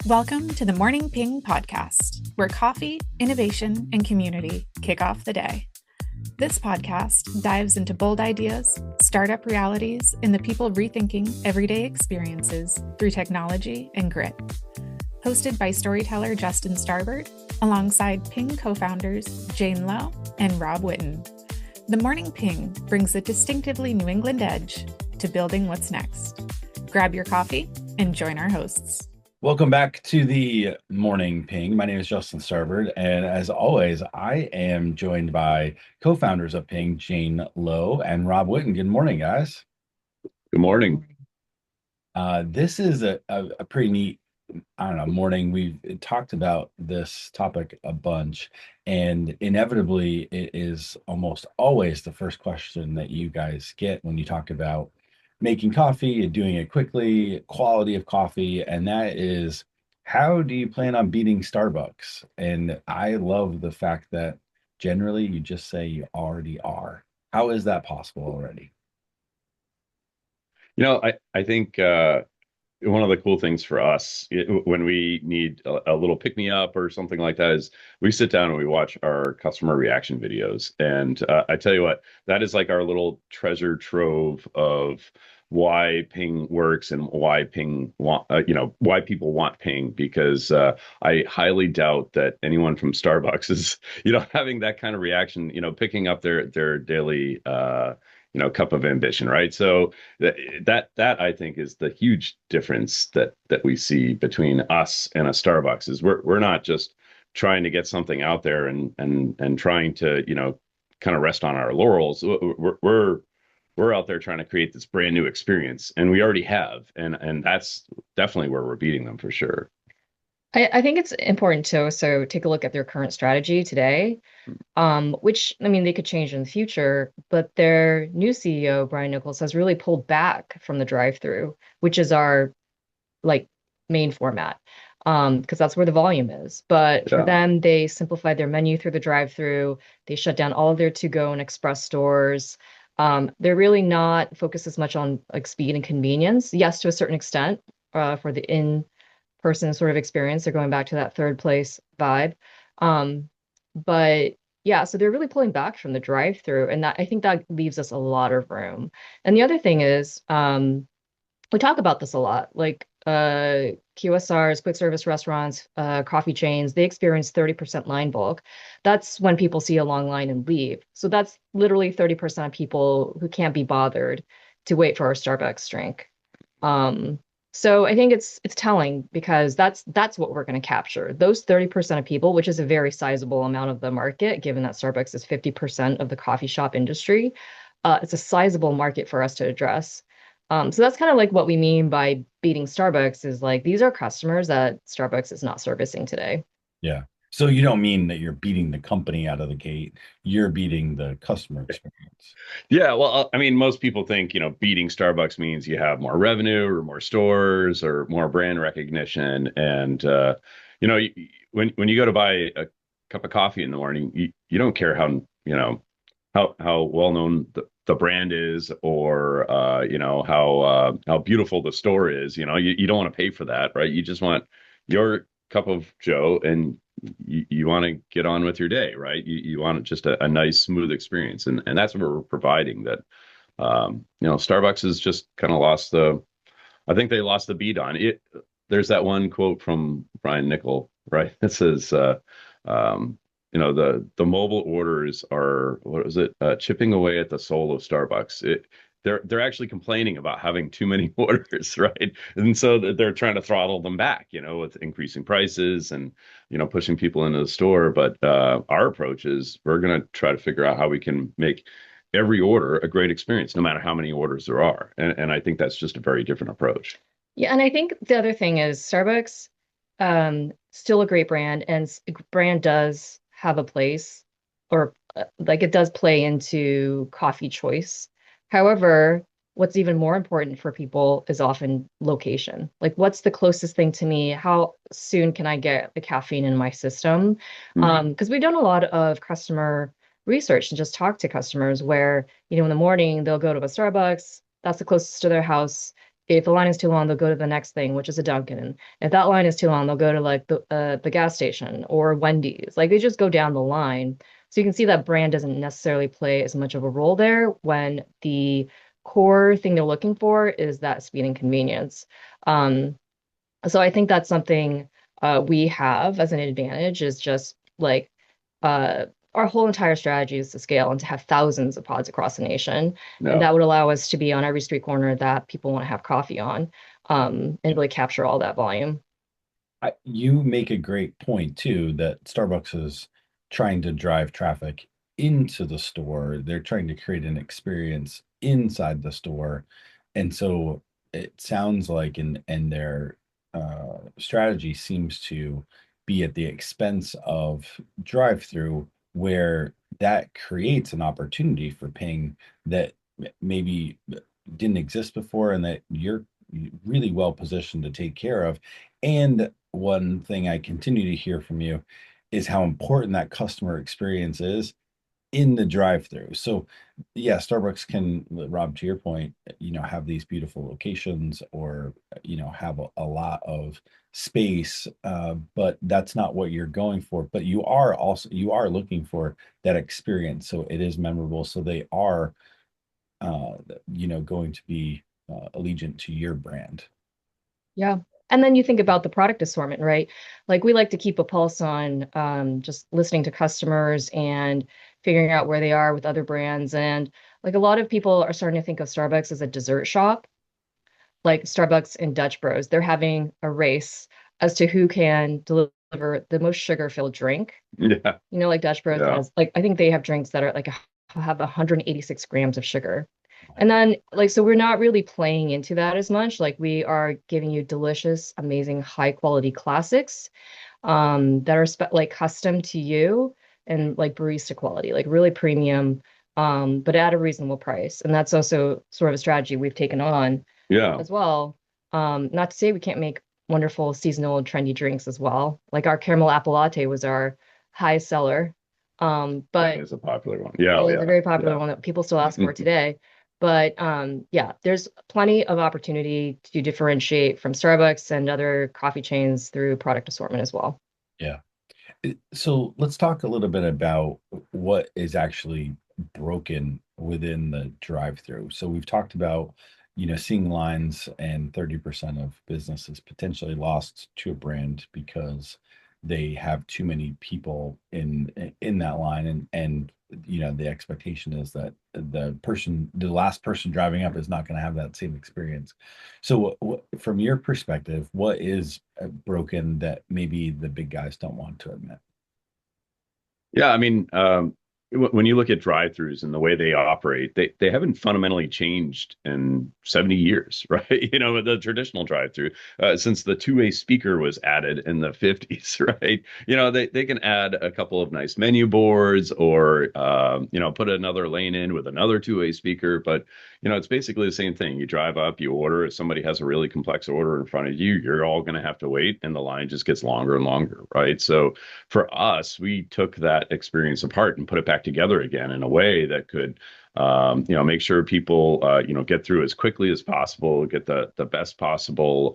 Welcome to the Morning Ping podcast, where coffee, innovation, and community kick off the day. This podcast dives into bold ideas, startup realities, and the people rethinking everyday experiences through technology and grit. Hosted by storyteller Justin Starbert, alongside Ping co-founders Jane Lowe and Rob Whitten. The Morning Ping brings a distinctively New England edge to building what's next. Grab your coffee and join our hosts. Welcome back to the Morning Ping. My name is Justin Starbird, and as always, I am joined by co-founders of Ping, Jane Lowe and Rob Whitten. Good morning, guys. Good morning. This is a pretty neat, morning. We've talked about this topic a bunch, and inevitably, it is almost always the first question that you guys get when you talk about making coffee and doing it quickly, quality of coffee, and that is, how do you plan on beating Starbucks? And I love the fact that generally you just say you already are. How is that possible already? I think one of the cool things for us when we need a little pick-me-up or something like that is we sit down and we watch our customer reaction videos. And I tell you what, that is like our little treasure trove of why Ping works and why why people want Ping, because I highly doubt that anyone from Starbucks is, having that kind of reaction, picking up their daily cup of ambition, right? So that I think is the huge difference that we see between us and a Starbucks is we're not just trying to get something out there and trying to kind of rest on our laurels. We're out there trying to create this brand new experience, and we already have, and that's definitely where we're beating them for sure. I think it's important to also take a look at their current strategy today, which, they could change in the future, but their new CEO, Brian Nichols, has really pulled back from the drive-thru, which is our main format, because that's where the volume is. But for them, they simplified their menu through the drive-thru. They shut down all of their to-go and express stores. They're really not focused as much on speed and convenience. Yes, to a certain extent, for the in-person sort of experience, they're going back to that third place vibe. But yeah, so they're really pulling back from the drive-thru, and I think that leaves us a lot of room. And the other thing is, we talk about this a lot, QSRs, quick service restaurants, coffee chains, they experience 30% line bulk. That's when people see a long line and leave. So that's literally 30% of people who can't be bothered to wait for our Starbucks drink. So I think it's telling, because that's what we're going to capture. Those 30% of people, which is a very sizable amount of the market, given that Starbucks is 50% of the coffee shop industry. It's a sizable market for us to address. So that's kind of what we mean by beating Starbucks is these are customers that Starbucks is not servicing today. Yeah. So you don't mean that you're beating the company out of the gate, you're beating the customer experience. Yeah, well, most people think, beating Starbucks means you have more revenue or more stores or more brand recognition. And, when you go to buy a cup of coffee in the morning, you don't care how well known the brand is, or how beautiful the store is. You don't want to pay for that, right? You just want your cup of Joe, and you want to get on with your day, right? You want just a nice, smooth experience, and that's what we're providing. That Starbucks has just kind of I think they lost the beat on it. There's that one quote from Brian Nichols, right? It says, the mobile orders are, what is it? Chipping away at the soul of Starbucks. They're actually complaining about having too many orders, right? And so they're trying to throttle them back, with increasing prices and, pushing people into the store. But our approach is we're going to try to figure out how we can make every order a great experience, no matter how many orders there are. And I think that's just a very different approach. Yeah, and I think the other thing is Starbucks, still a great brand, and brand does have a place, or it does play into coffee choice. However, what's even more important for people is often location. What's the closest thing to me? How soon can I get the caffeine in my system? Because we've done a lot of customer research and just talk to customers where, in the morning they'll go to a Starbucks, that's the closest to their house. if the line is too long, they'll go to the next thing, which is a Dunkin'. If that line is too long, they'll go to like the gas station or Wendy's. Like they just go down the line. So you can see that brand doesn't necessarily play as much of a role there when the core thing they're looking for is that speed and convenience. Um, so I think that's something we have as an advantage is just like uh, our whole entire strategy is to scale and to have thousands of pods across the nation. And No. that would allow us to be on every street corner that people want to have coffee on, and really capture all that volume. You make a great point too that Starbucks is trying to drive traffic into the store. They're trying to create an experience inside the store. And so it sounds like and their strategy seems to be at the expense of drive-through, where that creates an opportunity for ping that maybe didn't exist before and that you're really well positioned to take care of. And one thing I continue to hear from you is how important that customer experience is in the drive-through. So, yeah, Starbucks can, Rob, to your point, have these beautiful locations or, have a lot of space, but that's not what you're going for. But you are looking for that experience. So it is memorable. So they are, going to be allegiant to your brand. Yeah. And then you think about the product assortment, right? Like we like to keep a pulse on just listening to customers and figuring out where they are with other brands. And like a lot of people are starting to think of Starbucks as a dessert shop, like Starbucks and Dutch Bros. They're having a race as to who can deliver the most sugar-filled drink. Yeah. Like Dutch Bros Yeah. has, like, I think they have drinks that are like have 186 grams of sugar. And then, like, so we're not really playing into that as much. Like, we are giving you delicious, amazing, high quality classics that are like custom to you and like barista quality, like really premium, but at a reasonable price. And that's also sort of a strategy we've taken on Yeah. as well. Not to say we can't make wonderful seasonal trendy drinks as well. Like our caramel apple latte was our high seller. That But is a popular one. Yeah. it Oh, is a yeah. very popular Yeah. one that people still ask for today. But yeah, there's plenty of opportunity to differentiate from Starbucks and other coffee chains through product assortment as well. Yeah. So let's talk a little bit about what is actually broken within the drive-through. So we've talked about, seeing lines and 30% of businesses potentially lost to a brand because they have too many people in that line and the expectation is that the last person driving up is not going to have that same experience. So from your perspective, what is broken that maybe the big guys don't want to admit? Yeah, I mean, when you look at drive-throughs and the way they operate, they haven't fundamentally changed in 70 years, right? With the traditional drive-through, since the two-way speaker was added in the 50s, right? They can add a couple of nice menu boards or put another lane in with another two-way speaker, but it's basically the same thing. You drive up, you order. If somebody has a really complex order in front of you, you're all going to have to wait, and the line just gets longer and longer, right? So for us, we took that experience apart and put it back together again in a way that could, make sure people, get through as quickly as possible, get the best possible,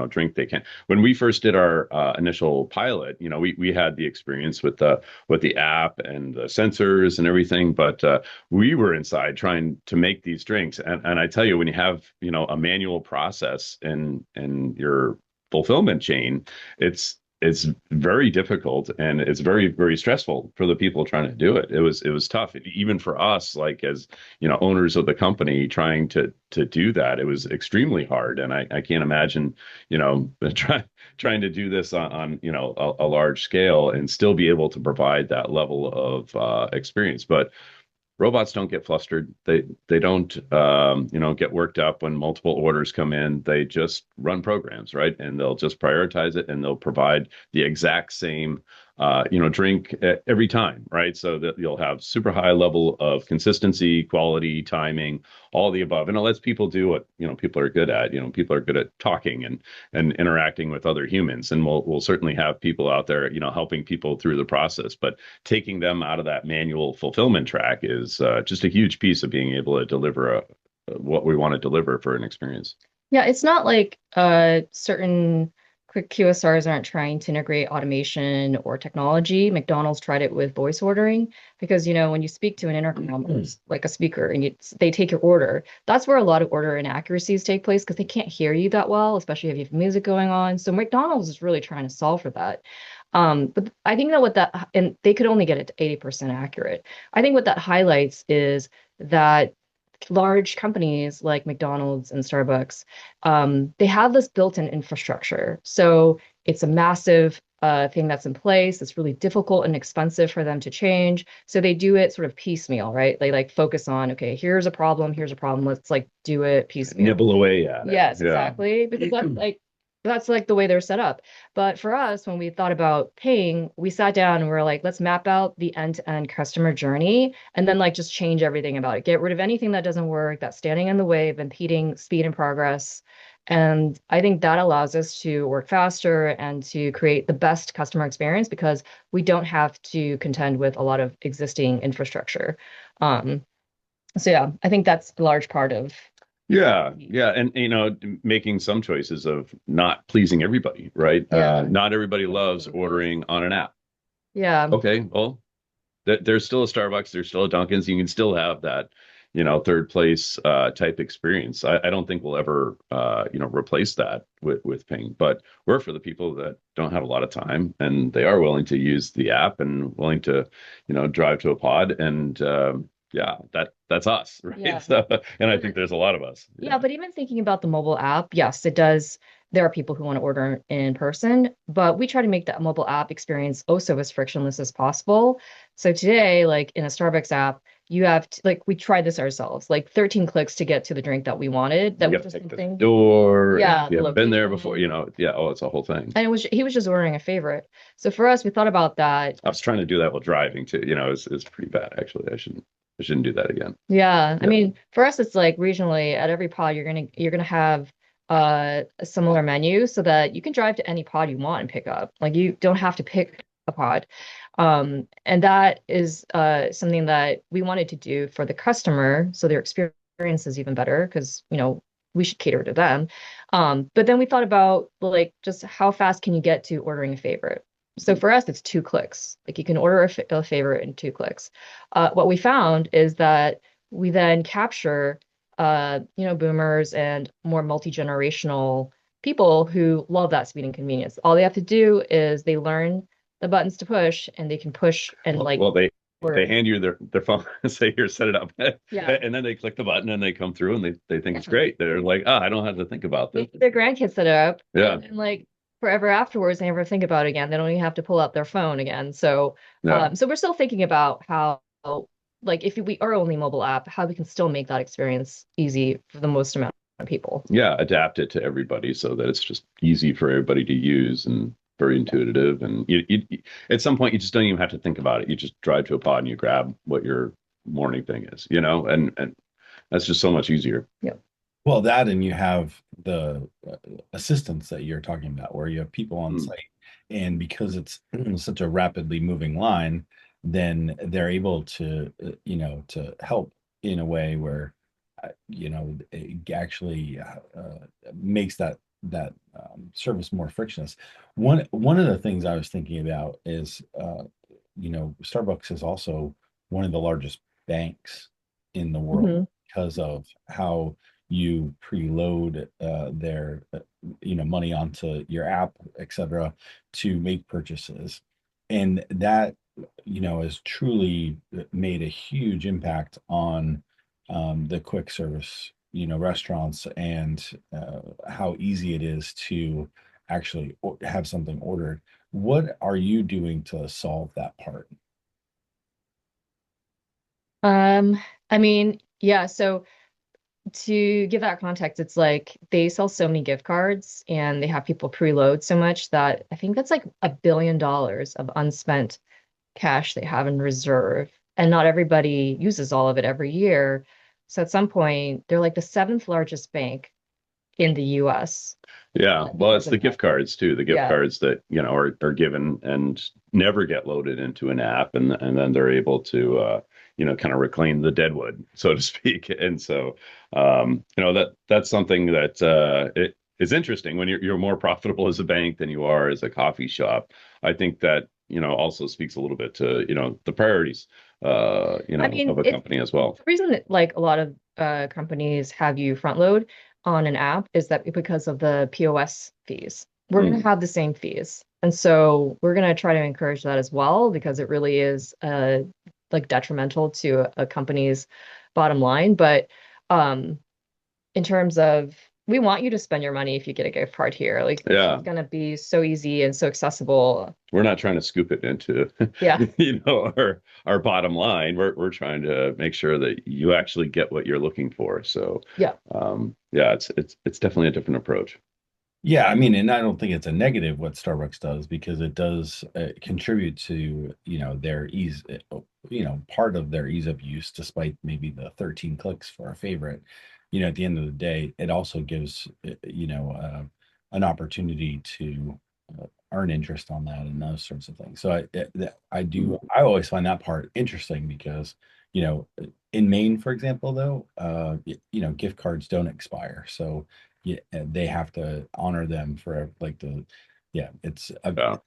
drink they can. When we first did our initial pilot, we had the experience with the app and the sensors and everything, but we were inside trying to make these drinks, and I tell you, when you have a manual process in your fulfillment chain, it's very difficult and it's very, very stressful for the people trying to do it. It was tough, even for us, like as owners of the company trying to do that. It was extremely hard, and I can't imagine trying to do this on a large scale and still be able to provide that level of experience. But robots don't get flustered. They don't get worked up when multiple orders come in. They just run programs, right? And they'll just prioritize it and they'll provide the exact same drink every time, right? So that you'll have super high level of consistency, quality, timing, all the above. And it lets people do what people are good at. People are good at talking and interacting with other humans. And we'll certainly have people out there, helping people through the process. But taking them out of that manual fulfillment track is just a huge piece of being able to deliver what we want to deliver for an experience. Yeah, it's not like certain quick QSRs aren't trying to integrate automation or technology. McDonald's tried it with voice ordering because, when you speak to an intercom, it's like a speaker, and they take your order. That's where a lot of order inaccuracies take place because they can't hear you that well, especially if you have music going on. So McDonald's is really trying to solve for that. But I think that and they could only get it to 80% accurate. I think what that highlights is that large companies like McDonald's and Starbucks, they have this built-in infrastructure. So it's a massive thing that's in place. It's really difficult and expensive for them to change. So they do it sort of piecemeal, right? They like focus on, okay, here's a problem, here's a problem. Let's like do it piecemeal. Nibble away at it. Yes, Yeah. exactly. Because that's like the way they're set up. But for us, when we thought about paying, we sat down and we were like, let's map out the end-to-end customer journey and then like just change everything about it. Get rid of anything that doesn't work, that's standing in the way of impeding speed and progress. And I think that allows us to work faster and to create the best customer experience because we don't have to contend with a lot of existing infrastructure. Um, so yeah, I think that's a large part of Yeah, yeah, and making some choices of not pleasing everybody, right? Yeah. Not everybody loves ordering on an app. Yeah. Okay, well, there's still a Starbucks, there's still a Dunkin's. You can still have that, third place type experience. I don't think we'll ever, replace that with Ping. But we're for the people that don't have a lot of time and they are willing to use the app and willing to, drive to a pod. And yeah, that's us, right? Yeah. So, and I think there's a lot of us. Yeah, but even thinking about the mobile app, yes, it does. There are people who want to order in person, but we try to make that mobile app experience also as frictionless as possible. So today, like in a Starbucks app, you have to, like we tried this ourselves, like 13 clicks to get to the drink that we wanted. That You was have to just take the something. door. Yeah, And you the haven't been there before, location. yeah. Oh, it's a whole thing. And he was just ordering a favorite. So for us, we thought about that. I was trying to do that while driving too. It's pretty bad actually. I shouldn't do that again. Yeah, I Yeah. mean, for us, it's like regionally at every pod, you're gonna have a similar menu so that you can drive to any pod you want and pick up. Like you don't have to pick a pod. And that is something that we wanted to do for the customer so their experience is even better because, we should cater to them. But then we thought about like just how fast can you get to ordering a favorite? So for us, it's 2 clicks. Like you can order a favorite in 2 clicks. What we found is that we then capture, boomers and more multi-generational people who love that speed and convenience. All they have to do is they learn the buttons to push, and they can push and like Well, they order. hand you their phone and say, "Here, set it up," Yeah. and then they click the button and they come through and they think it's great. They're like, "Ah, I don't have to think about this." Their grandkids set it up, Yeah, and like forever afterwards, they never think about it again. They don't even have to pull out their phone again. So, yeah, so we're still thinking about how, like, if we are only mobile app, how we can still make that experience easy for the most amount of people. yeah. Adapt it to everybody so that it's just easy for everybody to use and very intuitive. And at some point, you just don't even have to think about it. You just drive to a pod and you grab what your morning thing is, and that's just so much easier. Yeah. Well, that and you have the assistants that you're talking about, where you have people on site, and because it's such a rapidly moving line, then they're able to, to help in a way where, it actually makes that service more frictionless. One of the things I was thinking about is, Starbucks is also one of the largest banks in the world Mhm. because of how you preload their money onto your app, etc., to make purchases, and that has truly made a huge impact on the quick service restaurants, and how easy it is to actually have something ordered. What are you doing to solve that part? I mean, yeah, so to give that context, it's like they sell so many gift cards and they have people preload so much that I think that's like $1 billion of unspent cash they have in reserve. And not everybody uses all of it every year. So at some point, they're like the seventh largest bank in the US. Yeah, well, it's Because the of gift that. cards too. The gift Yeah. cards that are given and never get loaded into an app, and then they're able to kind of reclaim the deadwood, so to speak. And so, that's something that it is interesting when you're more profitable as a bank than you are as a coffee shop. I think that, also speaks a little bit to, the priorities, I mean, of a it's company as well. the reason that like a lot of companies have you front load on an app is that because of the POS fees. We're going to Mm, have the same fees. And so we're going to try to encourage that as well because it really is like detrimental to a company's bottom line. But um in terms of we want you to spend your money if you get a gift card here. Like it's yeah. just going to be so easy and so accessible. We're not trying to scoop it into, Yeah. our bottom line. We're trying to make sure that you actually get what you're looking for. So, Yeah. yeah, it's definitely a different approach. Yeah, I mean, and I don't think it's a negative what Starbucks does because it does contribute to, their ease, part of their ease of use, despite maybe the 13 clicks for a favorite. At the end of the day, it also gives, an opportunity to earn interest on that and those sorts of things. So I always find that part interesting because, you know, in Maine, for example, though, gift cards don't expire. So yeah, they have to honor them for like yeah, it's a Yeah.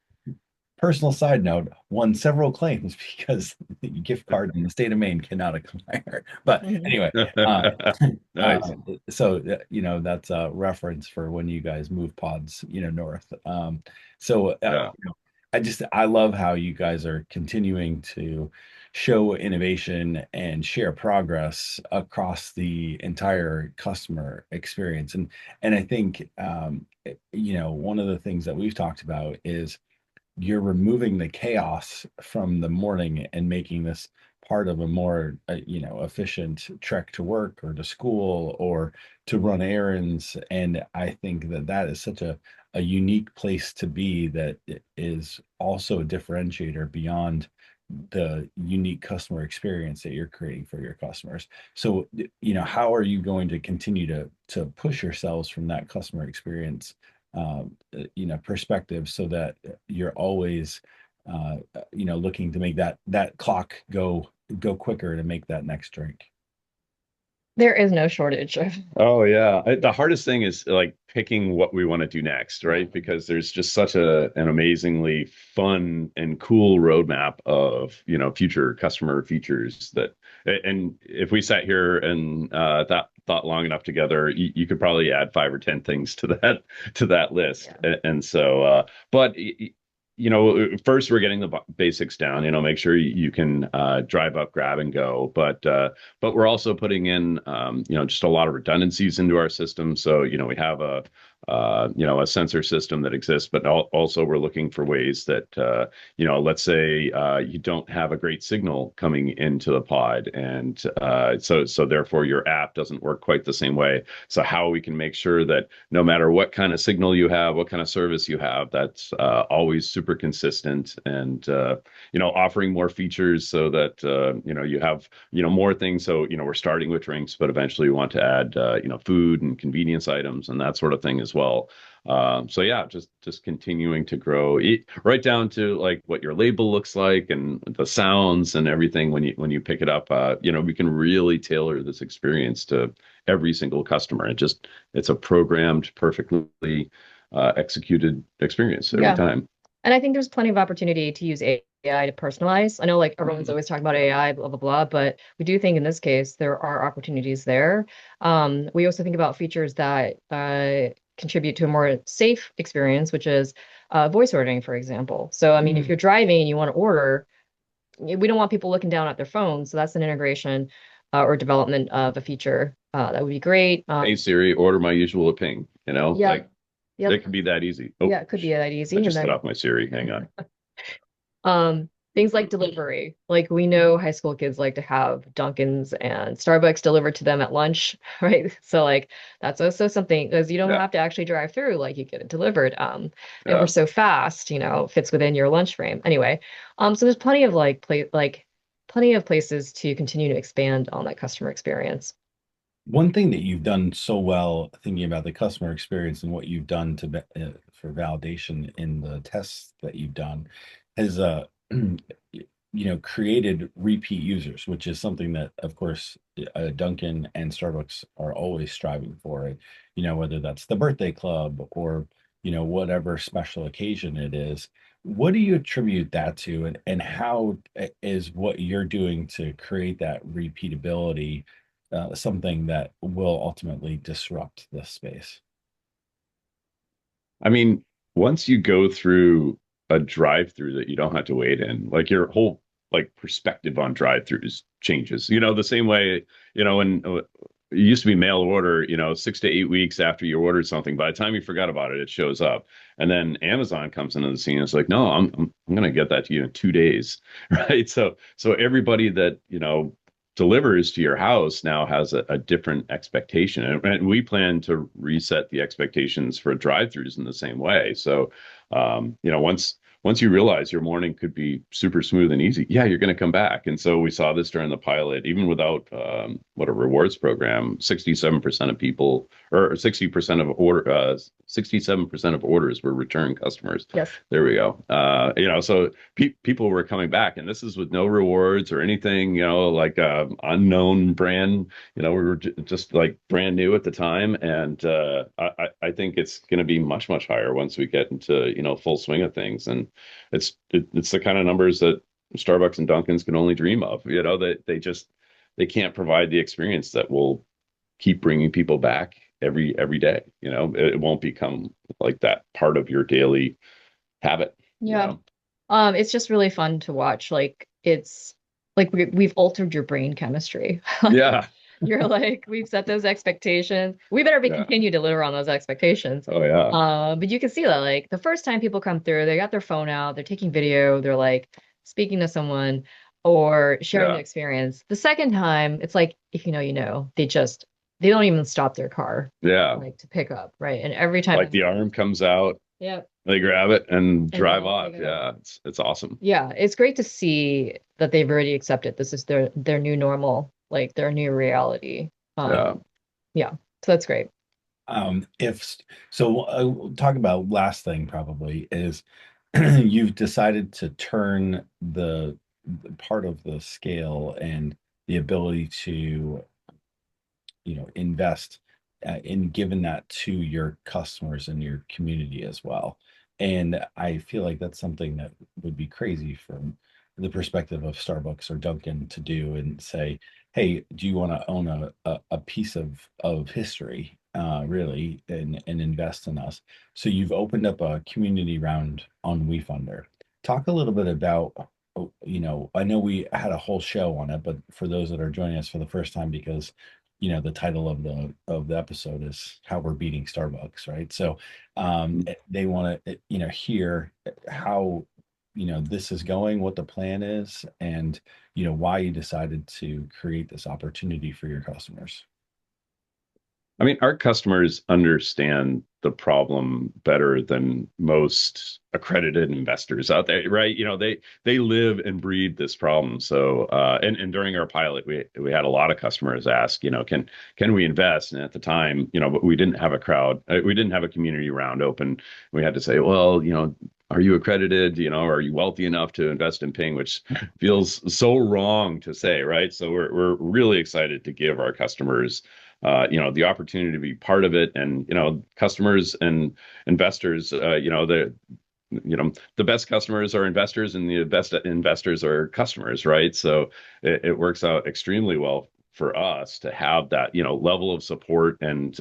personal side note, won several claims because the gift card in the state of Maine cannot expire. But Mhm. anyway, Nice. so that's a reference for when you guys move pods, north. So Yeah. I love how you guys are continuing to show innovation and share progress across the entire customer experience. And I think one of the things that we've talked about is you're removing the chaos from the morning and making this part of a more efficient trek to work or to school or to run errands. And I think that that is such a unique place to be, that it is also a differentiator beyond the unique customer experience that you're creating for your customers. So how are you going to continue to push yourselves from that customer experience perspective, so that you're always looking to make that clock go quicker to make that next drink? There is no shortage of. Oh yeah. The hardest thing is like picking what we want to do next, right? Because there's just such an amazingly fun and cool roadmap of, future customer features that, and if we sat here and thought long enough together, you could probably add 5 or 10 things to that list. Yeah. And so, but first we're getting the basics down, make sure you can drive up, grab and go. But we're also putting in, just a lot of redundancies into our system. So, we have a sensor system that exists, but also we're looking for ways that, let's say you don't have a great signal coming into the pod, and so therefore your app doesn't work quite the same way. So how we can make sure that no matter what kind of signal you have, what kind of service you have, that's always super consistent, and offering more features so that you have more things. So we're starting with drinks, but eventually we want to add food and convenience items and that sort of thing as well. So yeah, just continuing to grow, right down to like what your label looks like and the sounds and everything when you pick it up. We can really tailor this experience to every single customer. It's a programmed, perfectly executed experience every Yeah. time. And I think there's plenty of opportunity to use AI to personalize. I know like everyone's always talking about AI, blah, blah, blah, but we do think in this case there are opportunities there. We also think about features that contribute to a more safe experience, which is voice ordering, for example. So, I mean, if you're driving and you want to order, we don't want people looking down at their phones. So that's an integration or development of a feature that would be great. Hey Siri, order my usual ping. Yeah. Like Yep. it could be that easy. Oh, Yeah, it could be that easy. I And just cut then off my Siri. Hang on. things like delivery. Like we know high school kids like to have Dunkins and Starbucks delivered to them at lunch, right? So like that's also something because you don't Yeah, have to actually drive through, like you get it delivered. And we're yeah. so fast, fits within your lunch frame. Anyway, so there's plenty of plenty of places to continue to expand on that customer experience. One thing that you've done so well, thinking about the customer experience and what you've done for validation in the tests that you've done, is created repeat users, which is something that, of course, Dunkin' and Starbucks are always striving for. Whether that's the birthday club or whatever special occasion it is. What do you attribute that to, and how is what you're doing to create that repeatability something that will ultimately disrupt this space? I mean, once you go through a drive-through that you don't have to wait in, like your whole like perspective on drive-throughs changes. The same way, when it used to be mail order, 6 to 8 weeks after you ordered something, by the time you forgot about it, it shows up. And then Amazon comes into the scene. It's like, no, I'm going to get that to you in 2 days, right? So everybody that, delivers to your house now has a different expectation. And we plan to reset the expectations for drive-throughs in the same way. So, once you realize your morning could be super smooth and easy, yeah, you're going to come back. And so we saw this during the pilot, even without what a rewards program, 67% of people, or 60% of 67% of orders were return customers. Yes. There we go. So people were coming back, and this is with no rewards or anything, like unknown brand. We were just like brand new at the time, and I think it's going to be much, much higher once we get into full swing of things. And it's the kind of numbers that Starbucks and Dunkin's can only dream of. That they can't provide the experience that will keep bringing people back every day. It won't become like that part of your daily habit. Yeah. It's just really fun to watch. Like it's like we've altered your brain chemistry. Yeah. You're like, we've set those expectations. We better continue to deliver on those expectations. Oh yeah. But you can see that like the first time people come through, they got their phone out, they're taking video, they're like speaking to someone or sharing the experience. The second time, it's like, if you know, they don't even stop their car. Yeah. Like to pick up, right? And every time like the arm comes out. Yeah. They grab it and drive off. Yeah, it's awesome. Yeah, it's great to see that they've already accepted this is their new normal, like their new reality. Yeah, so that's great. We'll talk about last thing probably is you've decided to turn the part of the scale and the ability to invest in giving that to your customers and your community as well. And I feel like that's something that would be crazy from the perspective of Starbucks or Dunkin' to do and say, hey, do you want to own a piece of history, really, and invest in us? So you've opened up a community round on WeFunder. Talk a little bit about, I know we had a whole show on it, but for those that are joining us for the first time, because the title of the episode is how we're beating Starbucks, right? So they want to hear how this is going, what the plan is, and why you decided to create this opportunity for your customers. I mean, our customers understand the problem better than most accredited investors out there, right? They live and breathe this problem. So, and during our pilot, we had a lot of customers ask, can we invest? And at the time, but we didn't have we didn't have a community round open. We had to say, well, are you accredited? Are you wealthy enough to invest in Ping? Which feels so wrong to say, right? So we're really excited to give our customers the opportunity to be part of it. And, customers and investors, the best customers are investors and the best investors are customers, right? So it works out extremely well for us to have that, level of support and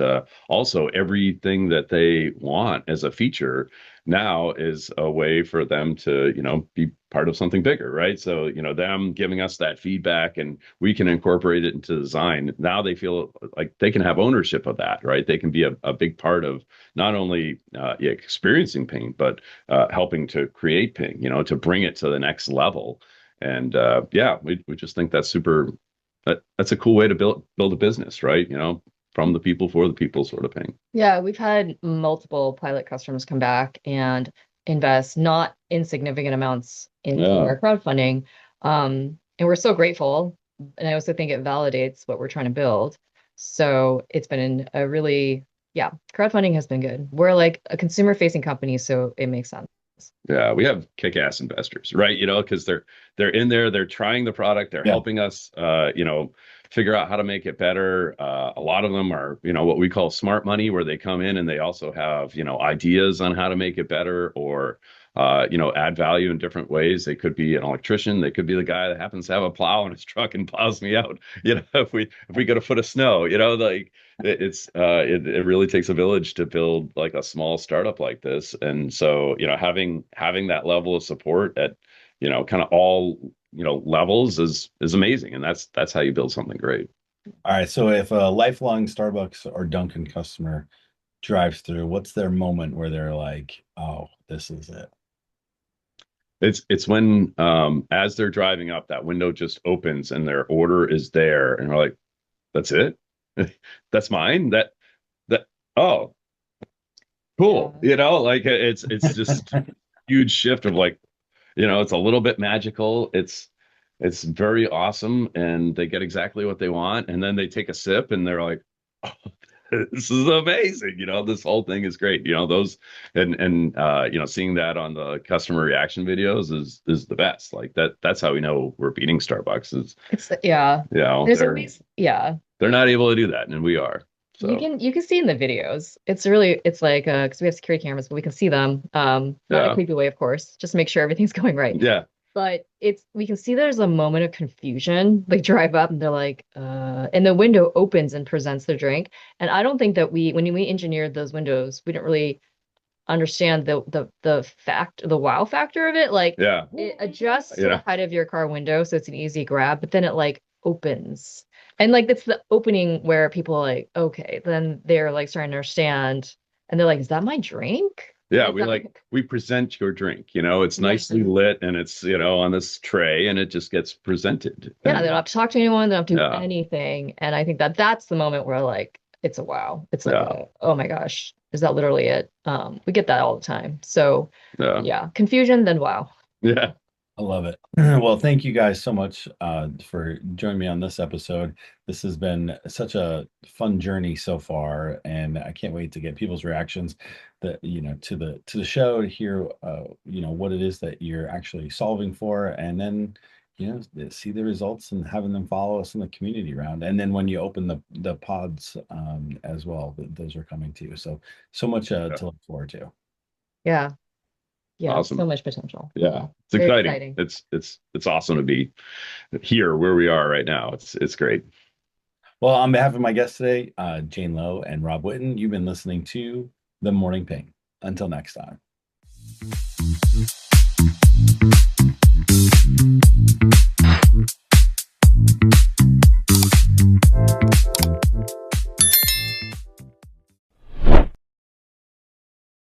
also everything that they want as a feature now is a way for them to, be part of something bigger, right? So, them giving us that feedback and we can incorporate it into design. Now they feel like they can have ownership of that, right? They can be a big part of not only experiencing Ping, but helping to create Ping, to bring it to the next level. And we just think that's that's a cool way to build a business, right? From the people for the people sort of thing. Yeah, we've had multiple pilot customers come back and invest not insignificant amounts into our crowdfunding. And we're so grateful. And I also think it validates what we're trying to build. So it's been crowdfunding has been good. We're like a consumer facing company, so it makes sense. Yeah, we have kick-ass investors, right? Because they're in there, they're trying the product, they're Yeah. helping us, figure out how to make it better. A lot of them are, what we call smart money, where they come in and they also have, ideas on how to make it better, or add value in different ways. They could be an electrician, they could be the guy that happens to have a plow in his truck and plows me out. If we get a foot of snow, like it really takes a village to build like a small startup like this. And so, having that level of support at, kind of all, levels is amazing. And that's how you build something great. All right. So if a lifelong Starbucks or Dunkin' customer drives through, what's their moment where they're like, oh, this is it? It's when as they're driving up, that window just opens and their order is there, and we're like, that's it? That's mine? That oh, cool. Yeah. Like it's just huge shift of like, it's a little bit magical. It's very awesome, and they get exactly what they want, and then they take a sip and they're like, oh, this is amazing. This whole thing is great. Those and seeing that on the customer reaction videos is the best. Like that's how we know we're beating Starbucks is, Yeah. There's they're always, yeah. they're not able to do that, and we are. So You can see in the videos. It's like because we have security cameras, but we can see them. Not in a yeah. creepy way, of course, just to make sure everything's going right. Yeah. But we can see there's a moment of confusion. They drive up and they're like, and the window opens and presents their drink. And I don't think that when we engineered those windows, we didn't really understand the wow factor of it. Like Yeah. it adjusts to the Yeah. height of your car window, so it's an easy grab, but then it like opens. And like that's the opening where people are like, okay, then they're like starting to understand, and they're like, is that my drink? Yeah, Is that we present your drink, it's yeah. nicely lit and it's, on this tray and it just gets presented. Yeah, they And don't have to talk to anyone, they don't have to do yeah, anything. And I think that that's the moment where like it's a wow. It's like yeah, a, oh my gosh, is that literally it? We get that all the time. So yeah, yeah, confusion, then wow. yeah. I love it. Well, thank you guys so much for joining me on this episode. This has been such a fun journey so far, and I can't wait to get people's reactions that to the show, to hear what it is that you're actually solving for, and then see the results and having them follow us in the community round. And then when you open the pods as well, those are coming to you. So much to look forward to. Yeah. Yeah, Awesome. so much potential. Yeah, it's Very exciting. It's awesome to be here where we are right now. It's great. Well, on behalf of my guests today, Jane Lowe and Rob Whitten, you've been listening to The Morning Ping. Until next time.